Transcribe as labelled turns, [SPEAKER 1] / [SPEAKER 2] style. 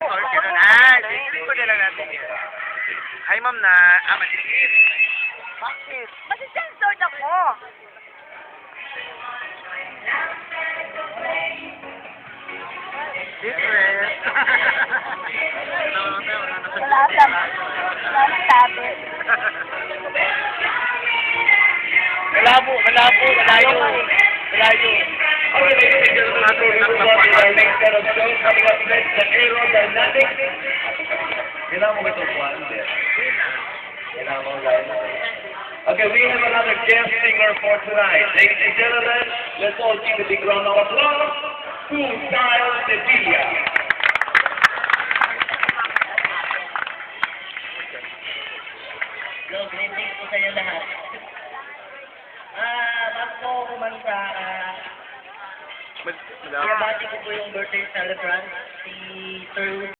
[SPEAKER 1] Or sino na? Sisip ko na lang natin yun. Hi, ma'am na. Matitis. Bakit?
[SPEAKER 2] Masisensored ako.
[SPEAKER 1] Different.
[SPEAKER 2] Wala sabi.
[SPEAKER 1] Malabo, malayo.
[SPEAKER 3] Okay, ladies and gentlemen, our next set of shows coming up next, the Aerodynamics. Kailangan mo ba itong kuhaan? Hindi. Kailangan mo, guys. Okay, we have another guest singer for tonight. Ladies and gentlemen, let's all give a big round of applause to Style Sevilla.
[SPEAKER 4] Hello, good evening po sa inyo lahat. Bago po ako kumanta,
[SPEAKER 1] Malabo.
[SPEAKER 4] binabati ko po yung birthday celebrant, si Sir